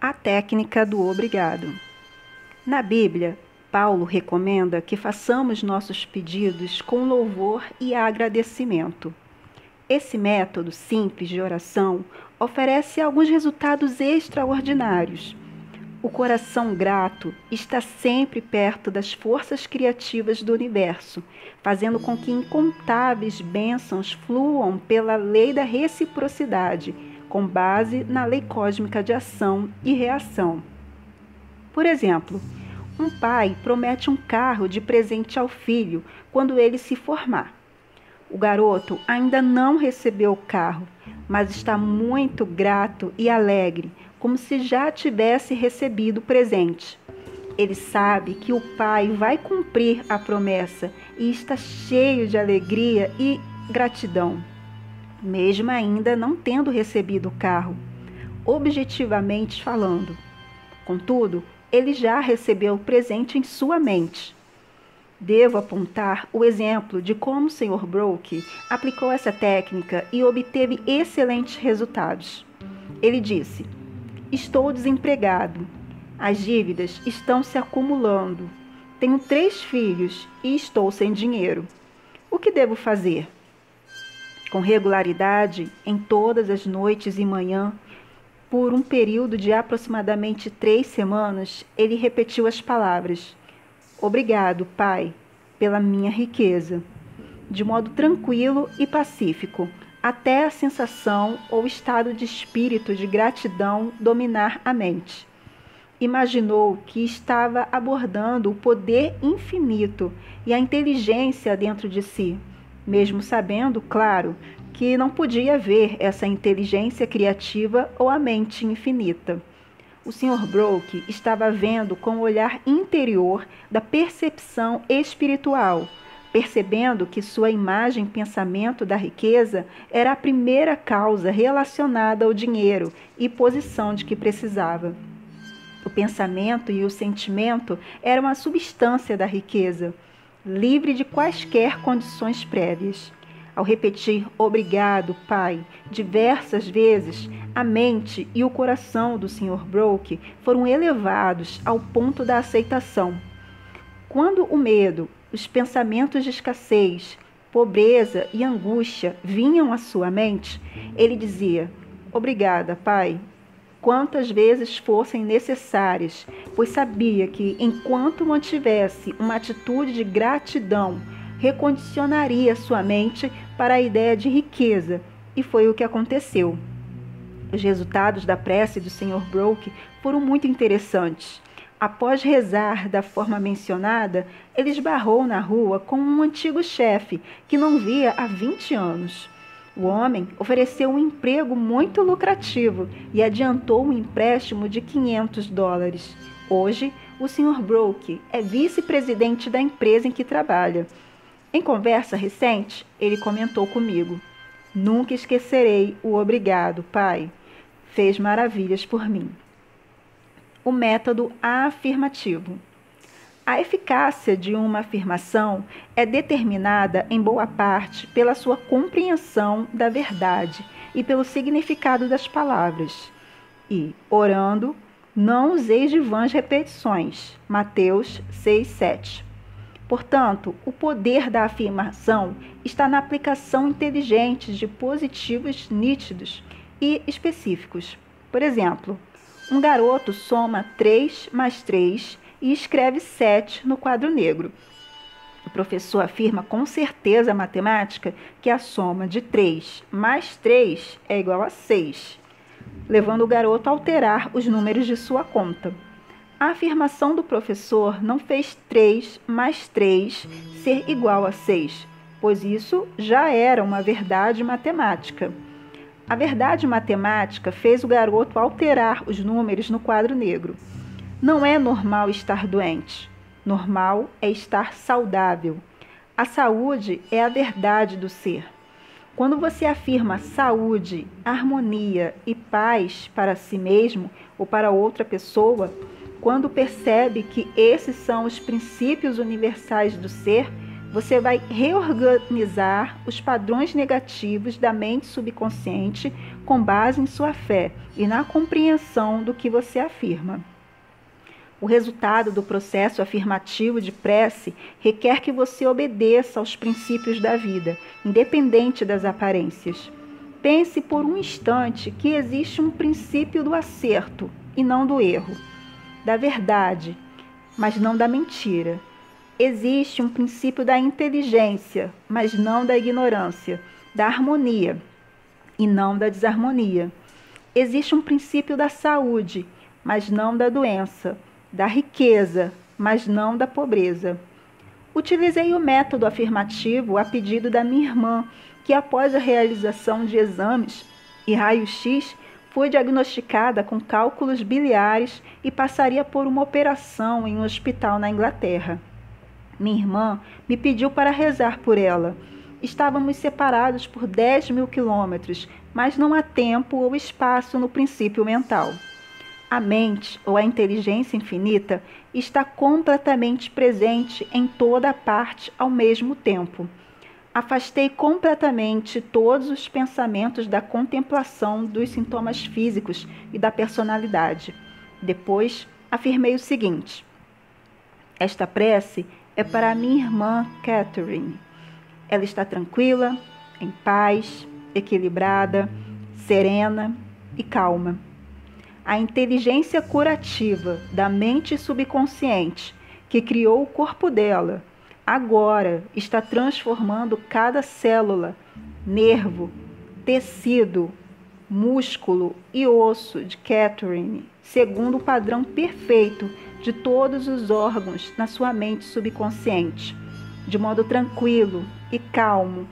A técnica do obrigado. Na Bíblia, Paulo recomenda que façamos nossos pedidos com louvor e agradecimento. Esse método simples de oração oferece alguns resultados extraordinários. O coração grato está sempre perto das forças criativas do universo, fazendo com que incontáveis bênçãos fluam pela lei da reciprocidade, com base na lei cósmica de ação e reação. Por exemplo, um pai promete um carro de presente ao filho quando ele se formar. O garoto ainda não recebeu o carro, mas está muito grato e alegre, como se já tivesse recebido o presente. Ele sabe que o pai vai cumprir a promessa e está cheio de alegria e gratidão, mesmo ainda não tendo recebido o carro, objetivamente falando. Contudo, ele já recebeu o presente em sua mente. Devo apontar o exemplo de como o Sr. Brooke aplicou essa técnica e obteve excelentes resultados. Ele disse: "Estou desempregado. As dívidas estão se acumulando. Tenho 3 filhos e estou sem dinheiro. O que devo fazer?" Com regularidade, em todas as noites e manhã, por um período de aproximadamente 3 semanas, ele repetiu as palavras: "Obrigado, Pai, pela minha riqueza", de modo tranquilo e pacífico, até a sensação ou estado de espírito de gratidão dominar a mente. Imaginou que estava abordando o poder infinito e a inteligência dentro de si, mesmo sabendo, claro, que não podia ver essa inteligência criativa ou a mente infinita. O Sr. Brooke estava vendo com o olhar interior da percepção espiritual, percebendo que sua imagem pensamento da riqueza era a primeira causa relacionada ao dinheiro e posição de que precisava. O pensamento e o sentimento eram a substância da riqueza, livre de quaisquer condições prévias. Ao repetir "Obrigado, Pai", diversas vezes, a mente e o coração do Sr. Brooke foram elevados ao ponto da aceitação. Quando o medo, os pensamentos de escassez, pobreza e angústia vinham à sua mente, ele dizia: "Obrigada, Pai", quantas vezes fossem necessárias, pois sabia que, enquanto mantivesse uma atitude de gratidão, recondicionaria sua mente para a ideia de riqueza, e foi o que aconteceu. Os resultados da prece do Sr. Brooke foram muito interessantes. Após rezar da forma mencionada, ele esbarrou na rua com um antigo chefe que não via há 20 anos. O homem ofereceu um emprego muito lucrativo e adiantou um empréstimo de $500. Hoje, o Sr. Brooke é vice-presidente da empresa em que trabalha. Em conversa recente, ele comentou comigo: "Nunca esquecerei o obrigado, Pai. Fez maravilhas por mim." O método afirmativo. A eficácia de uma afirmação é determinada em boa parte pela sua compreensão da verdade e pelo significado das palavras. E, orando, não useis de vãs repetições. Mateus 6:7. Portanto, o poder da afirmação está na aplicação inteligente de positivos nítidos e específicos. Por exemplo, um garoto soma 3 mais 3 e escreve 7 no quadro negro. O professor afirma com certeza matemática que a soma de 3 mais 3 é igual a 6, levando o garoto a alterar os números de sua conta. A afirmação do professor não fez 3 mais 3 ser igual a 6, pois isso já era uma verdade matemática. A verdade matemática fez o garoto alterar os números no quadro negro. Não é normal estar doente. Normal é estar saudável. A saúde é a verdade do ser. Quando você afirma saúde, harmonia e paz para si mesmo ou para outra pessoa, quando percebe que esses são os princípios universais do ser, Você vai reorganizar os padrões negativos da mente subconsciente com base em sua fé e na compreensão do que você afirma. O resultado do processo afirmativo de prece requer que você obedeça aos princípios da vida, independente das aparências. Pense por um instante que existe um princípio do acerto e não do erro, da verdade, mas não da mentira. Existe um princípio da inteligência, mas não da ignorância, da harmonia e não da desarmonia. Existe um princípio da saúde, mas não da doença, da riqueza, mas não da pobreza. Utilizei o método afirmativo a pedido da minha irmã, que após a realização de exames e raio-x, foi diagnosticada com cálculos biliares e passaria por uma operação em um hospital na Inglaterra. Minha irmã me pediu para rezar por ela. Estávamos separados por 10.000 quilômetros, mas não há tempo ou espaço no princípio mental. A mente, ou a inteligência infinita, está completamente presente em toda parte ao mesmo tempo. Afastei completamente todos os pensamentos da contemplação dos sintomas físicos e da personalidade. Depois, afirmei o seguinte: esta prece é para a minha irmã Catherine. Ela está tranquila, em paz, equilibrada, serena e calma. A inteligência curativa da mente subconsciente que criou o corpo dela, agora está transformando cada célula, nervo, tecido, músculo e osso de Catherine, segundo o padrão perfeito de todos os órgãos na sua mente subconsciente. De modo tranquilo e calmo,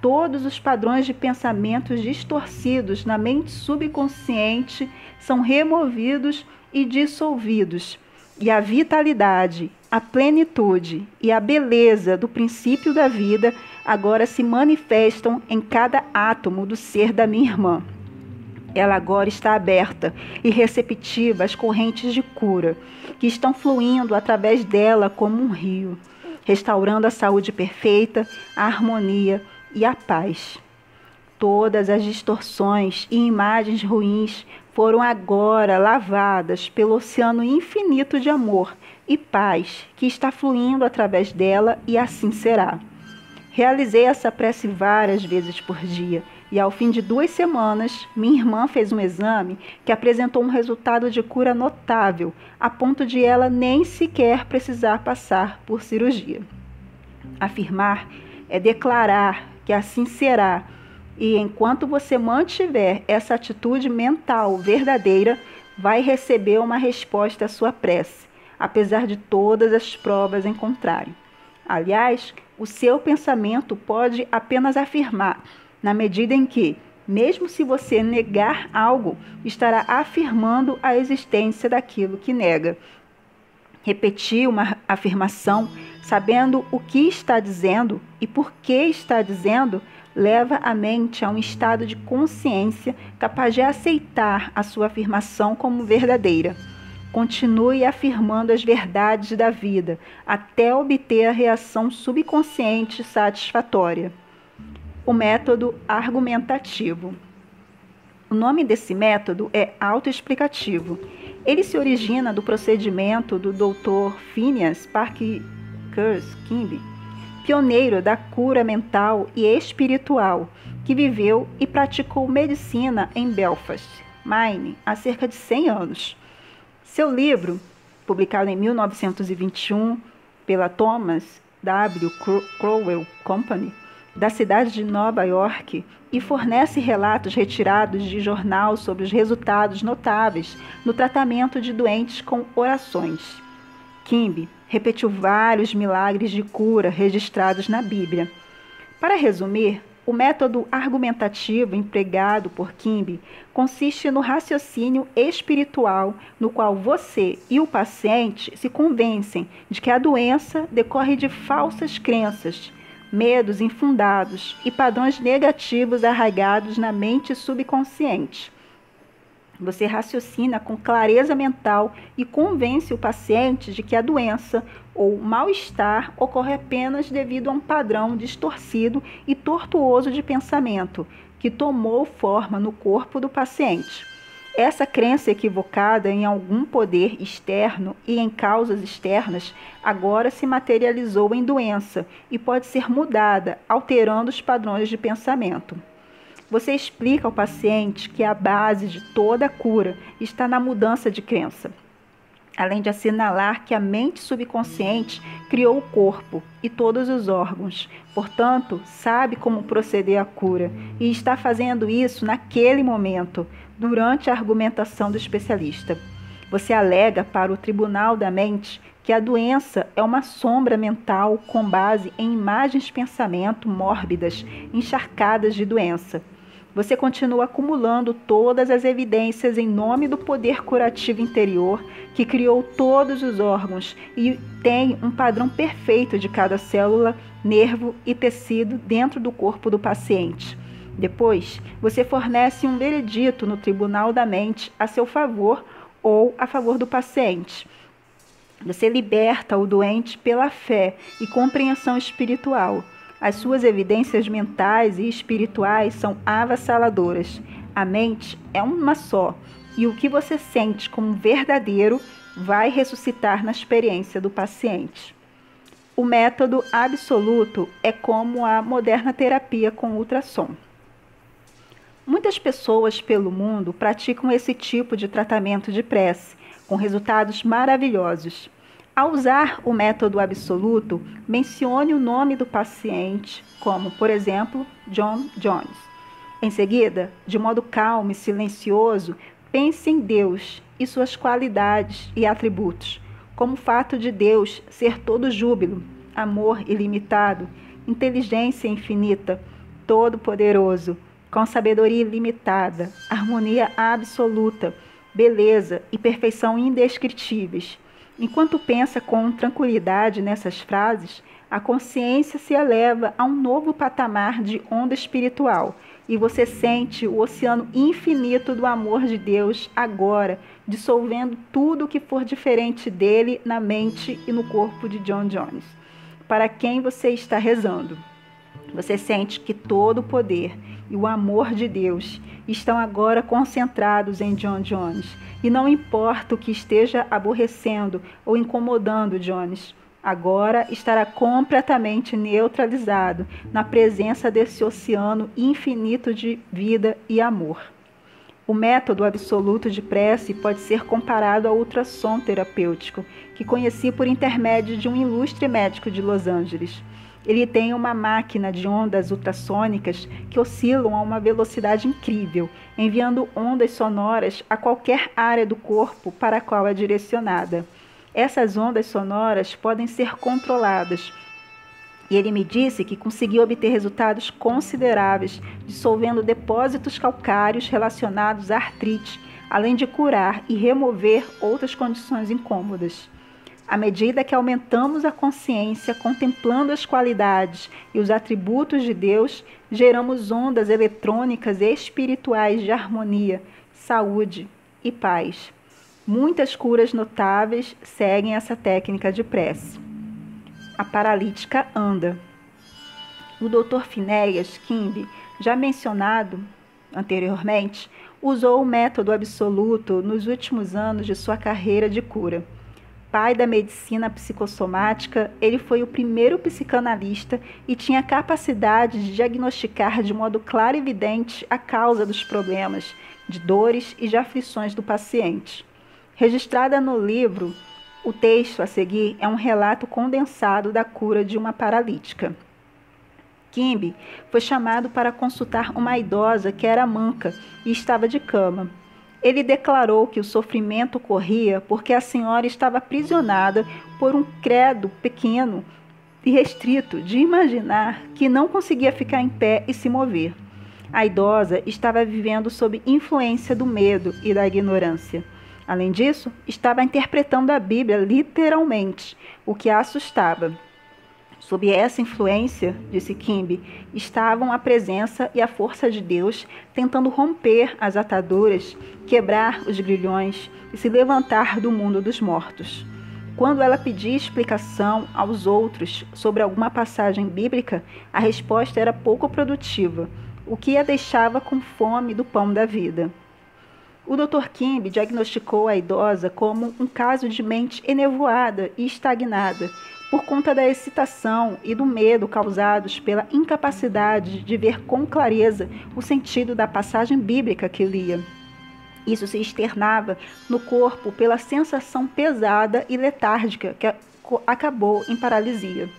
todos os padrões de pensamentos distorcidos na mente subconsciente são removidos e dissolvidos, e a vitalidade, a plenitude e a beleza do princípio da vida agora se manifestam em cada átomo do ser da minha irmã. Ela agora está aberta e receptiva às correntes de cura, que estão fluindo através dela como um rio, restaurando a saúde perfeita, a harmonia e a paz. Todas as distorções e imagens ruins foram agora lavadas pelo oceano infinito de amor e paz que está fluindo através dela, e assim será. Realizei essa prece várias vezes por dia, e ao fim de 2 semanas, minha irmã fez um exame que apresentou um resultado de cura notável, a ponto de ela nem sequer precisar passar por cirurgia. Afirmar é declarar que assim será, e enquanto você mantiver essa atitude mental verdadeira, vai receber uma resposta à sua prece, apesar de todas as provas em contrário. Aliás, o seu pensamento pode apenas afirmar, na medida em que, mesmo se você negar algo, estará afirmando a existência daquilo que nega. Repetir uma afirmação, sabendo o que está dizendo e por que está dizendo, leva a mente a um estado de consciência capaz de aceitar a sua afirmação como verdadeira. Continue afirmando as verdades da vida até obter a reação subconsciente satisfatória. O método argumentativo. O nome desse método é autoexplicativo. Ele se origina do procedimento do Dr. Phineas Parkhurst Kimby, pioneiro da cura mental e espiritual, que viveu e praticou medicina em Belfast, Maine, há cerca de 100 anos. Seu livro, publicado em 1921 pela Thomas W. Crowell Company, da cidade de Nova York, e fornece relatos retirados de jornal sobre os resultados notáveis no tratamento de doentes com orações. Kimby repetiu vários milagres de cura registrados na Bíblia. Para resumir, o método argumentativo empregado por Kimby consiste no raciocínio espiritual no qual você e o paciente se convencem de que a doença decorre de falsas crenças, medos infundados e padrões negativos arraigados na mente subconsciente. Você raciocina com clareza mental e convence o paciente de que a doença ou mal-estar ocorre apenas devido a um padrão distorcido e tortuoso de pensamento que tomou forma no corpo do paciente. Essa crença equivocada em algum poder externo e em causas externas agora se materializou em doença e pode ser mudada, alterando os padrões de pensamento. Você explica ao paciente que a base de toda a cura está na mudança de crença, além de assinalar que a mente subconsciente criou o corpo e todos os órgãos, portanto, sabe como proceder à cura e está fazendo isso naquele momento, durante a argumentação do especialista. Você alega para o tribunal da mente que a doença é uma sombra mental com base em imagens de pensamento mórbidas, encharcadas de doença. Você continua acumulando todas as evidências em nome do poder curativo interior que criou todos os órgãos e tem um padrão perfeito de cada célula, nervo e tecido dentro do corpo do paciente. Depois, você fornece um veredito no tribunal da mente a seu favor ou a favor do paciente. Você liberta o doente pela fé e compreensão espiritual. As suas evidências mentais e espirituais são avassaladoras. A mente é uma só, e o que você sente como verdadeiro vai ressuscitar na experiência do paciente. O método absoluto é como a moderna terapia com ultrassom. Muitas pessoas pelo mundo praticam esse tipo de tratamento de prece, com resultados maravilhosos. Ao usar o método absoluto, mencione o nome do paciente, como, por exemplo, John Jones. Em seguida, de modo calmo e silencioso, pense em Deus e suas qualidades e atributos, como o fato de Deus ser todo júbilo, amor ilimitado, inteligência infinita, todo-poderoso, com sabedoria ilimitada, harmonia absoluta, beleza e perfeição indescritíveis. Enquanto pensa com tranquilidade nessas frases, a consciência se eleva a um novo patamar de onda espiritual e você sente o oceano infinito do amor de Deus agora, dissolvendo tudo o que for diferente dele na mente e no corpo de John Jones. Para quem você está rezando? Você sente que todo o poder e o amor de Deus estão agora concentrados em John Jones. E não importa o que esteja aborrecendo ou incomodando Jones, agora estará completamente neutralizado na presença desse oceano infinito de vida e amor. O método absoluto de prece pode ser comparado ao ultrassom terapêutico, que conheci por intermédio de um ilustre médico de Los Angeles. Ele tem uma máquina de ondas ultrassônicas que oscilam a uma velocidade incrível, enviando ondas sonoras a qualquer área do corpo para a qual é direcionada. Essas ondas sonoras podem ser controladas. E ele me disse que conseguiu obter resultados consideráveis, dissolvendo depósitos calcários relacionados à artrite, além de curar e remover outras condições incômodas. À medida que aumentamos a consciência, contemplando as qualidades e os atributos de Deus, geramos ondas eletrônicas e espirituais de harmonia, saúde e paz. Muitas curas notáveis seguem essa técnica de prece. A paralítica anda. O Dr. Phineas Kimby, já mencionado anteriormente, usou o método absoluto nos últimos anos de sua carreira de cura. Pai da medicina psicossomática, ele foi o primeiro psicanalista e tinha a capacidade de diagnosticar de modo claro e evidente a causa dos problemas, de dores e de aflições do paciente. Registrada no livro, o texto a seguir é um relato condensado da cura de uma paralítica. Kimby foi chamado para consultar uma idosa que era manca e estava de cama. Ele declarou que o sofrimento ocorria porque a senhora estava aprisionada por um credo pequeno e restrito de imaginar que não conseguia ficar em pé e se mover. A idosa estava vivendo sob influência do medo e da ignorância. Além disso, estava interpretando a Bíblia literalmente, o que a assustava. Sob essa influência, disse Quimby, estavam a presença e a força de Deus tentando romper as ataduras, quebrar os grilhões e se levantar do mundo dos mortos. Quando ela pedia explicação aos outros sobre alguma passagem bíblica, a resposta era pouco produtiva, o que a deixava com fome do pão da vida. O Dr. Quimby diagnosticou a idosa como um caso de mente enevoada e estagnada, por conta da excitação e do medo causados pela incapacidade de ver com clareza o sentido da passagem bíblica que lia. Isso se externava no corpo pela sensação pesada e letárgica que acabou em paralisia.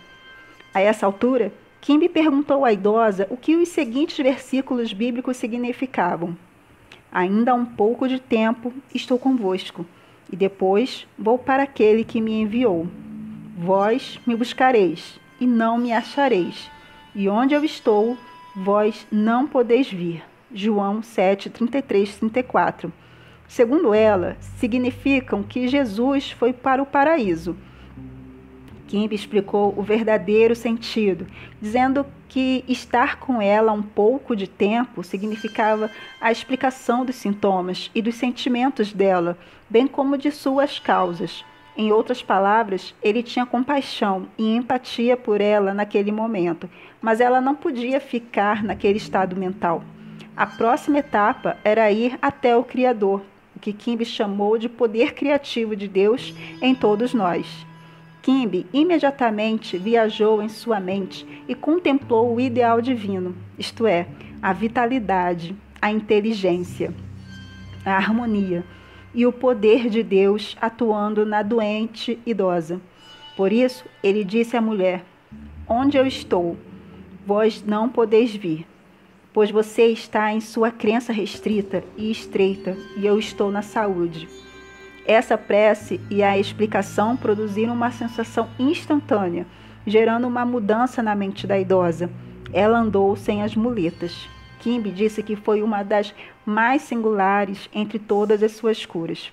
A essa altura, Quimby perguntou à idosa o que os seguintes versículos bíblicos significavam. Ainda há um pouco de tempo estou convosco, e depois vou para aquele que me enviou. Vós me buscareis, e não me achareis, e onde eu estou, vós não podeis vir. João 7, 33, 34. Segundo ela, significam que Jesus foi para o paraíso. Quimby explicou o verdadeiro sentido, dizendo que estar com ela um pouco de tempo significava a explicação dos sintomas e dos sentimentos dela, bem como de suas causas. Em outras palavras, ele tinha compaixão e empatia por ela naquele momento, mas ela não podia ficar naquele estado mental. A próxima etapa era ir até o Criador, o que Quimby chamou de poder criativo de Deus em todos nós. Quimby imediatamente viajou em sua mente e contemplou o ideal divino, isto é, a vitalidade, a inteligência, a harmonia e o poder de Deus atuando na doente idosa. Por isso, ele disse à mulher: onde eu estou, vós não podeis vir, pois você está em sua crença restrita e estreita, e eu estou na saúde. Essa prece e a explicação produziram uma sensação instantânea, gerando uma mudança na mente da idosa. Ela andou sem as muletas. Quimby disse que foi uma das mais singulares entre todas as suas curas.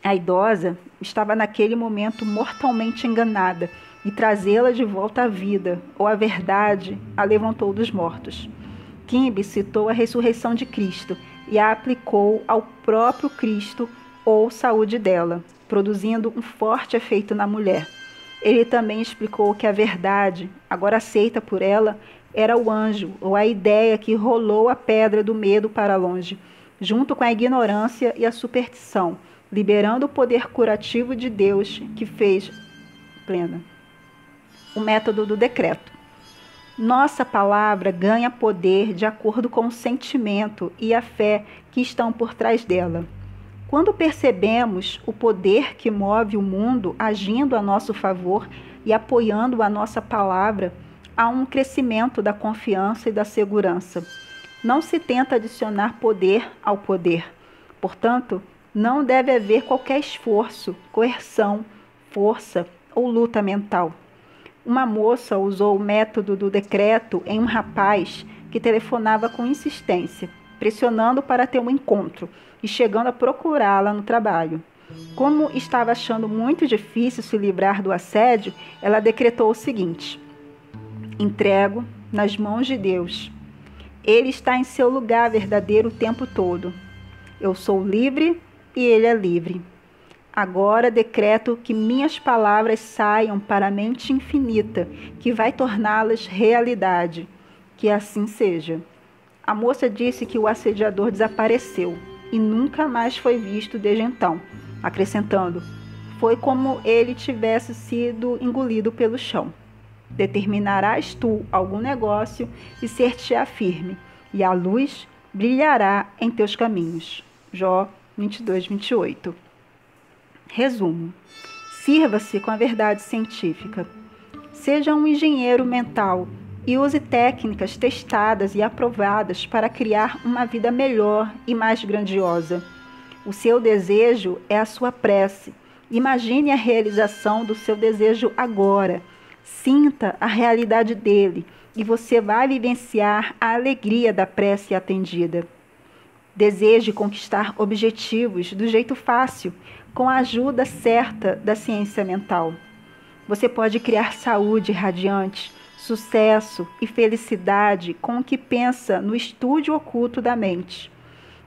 A idosa estava naquele momento mortalmente enganada e trazê-la de volta à vida, ou à verdade, a levantou dos mortos. Quimby citou a ressurreição de Cristo e a aplicou ao próprio Cristo ou saúde dela, produzindo um forte efeito na mulher. Ele também explicou que a verdade, agora aceita por ela, era o anjo, ou a ideia que rolou a pedra do medo para longe, junto com a ignorância e a superstição, liberando o poder curativo de Deus que fez plena. O método do decreto. Nossa palavra ganha poder de acordo com o sentimento e a fé que estão por trás dela. Quando percebemos o poder que move o mundo agindo a nosso favor e apoiando a nossa palavra, há um crescimento da confiança e da segurança. Não se tenta adicionar poder ao poder. Portanto, não deve haver qualquer esforço, coerção, força ou luta mental. Uma moça usou o método do decreto em um rapaz que telefonava com insistência, pressionando para ter um encontro e chegando a procurá-la no trabalho. Como estava achando muito difícil se livrar do assédio, ela decretou o seguinte: entrego nas mãos de Deus. Ele está em seu lugar verdadeiro o tempo todo. Eu sou livre e ele é livre. Agora decreto que minhas palavras saiam para a mente infinita, que vai torná-las realidade. Que assim seja. A moça disse que o assediador desapareceu e nunca mais foi visto desde então, acrescentando: foi como ele tivesse sido engolido pelo chão. Determinarás tu algum negócio e ser-te-á firme, e a luz brilhará em teus caminhos. Jó 22, 28. Resumo: sirva-se com a verdade científica. Seja um engenheiro mental e use técnicas testadas e aprovadas para criar uma vida melhor e mais grandiosa. O seu desejo é a sua prece. Imagine a realização do seu desejo agora. Sinta a realidade dele e você vai vivenciar a alegria da prece atendida. Deseje conquistar objetivos do jeito fácil, com a ajuda certa da ciência mental. Você pode criar saúde radiante, sucesso e felicidade com o que pensa no estúdio oculto da mente.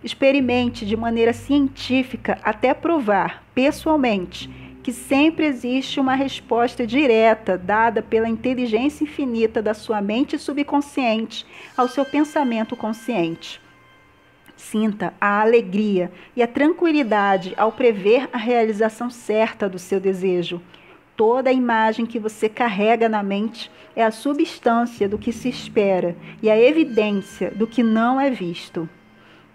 Experimente de maneira científica até provar, pessoalmente, que sempre existe uma resposta direta dada pela inteligência infinita da sua mente subconsciente ao seu pensamento consciente. Sinta a alegria e a tranquilidade ao prever a realização certa do seu desejo. Toda a imagem que você carrega na mente é a substância do que se espera e a evidência do que não é visto.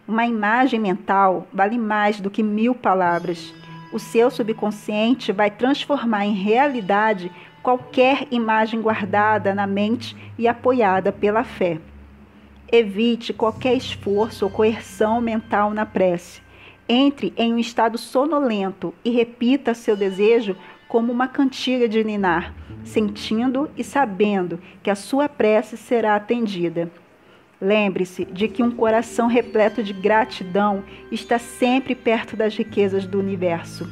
Uma imagem mental vale mais do que 1000 palavras. O seu subconsciente vai transformar em realidade qualquer imagem guardada na mente e apoiada pela fé. Evite qualquer esforço ou coerção mental na prece. Entre em um estado sonolento e repita seu desejo como uma cantiga de ninar, sentindo e sabendo que a sua prece será atendida. Lembre-se de que um coração repleto de gratidão está sempre perto das riquezas do universo.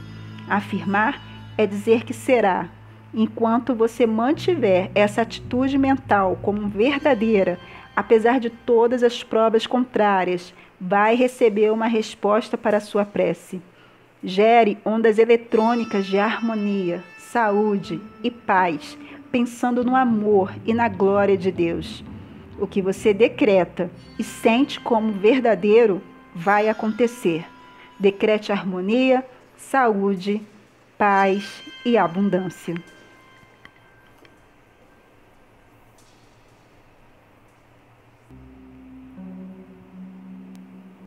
Afirmar é dizer que será. Enquanto você mantiver essa atitude mental como verdadeira, apesar de todas as provas contrárias, vai receber uma resposta para a sua prece. Gere ondas eletrônicas de harmonia, saúde e paz, pensando no amor e na glória de Deus. O que você decreta e sente como verdadeiro vai acontecer. Decrete harmonia, saúde, paz e abundância.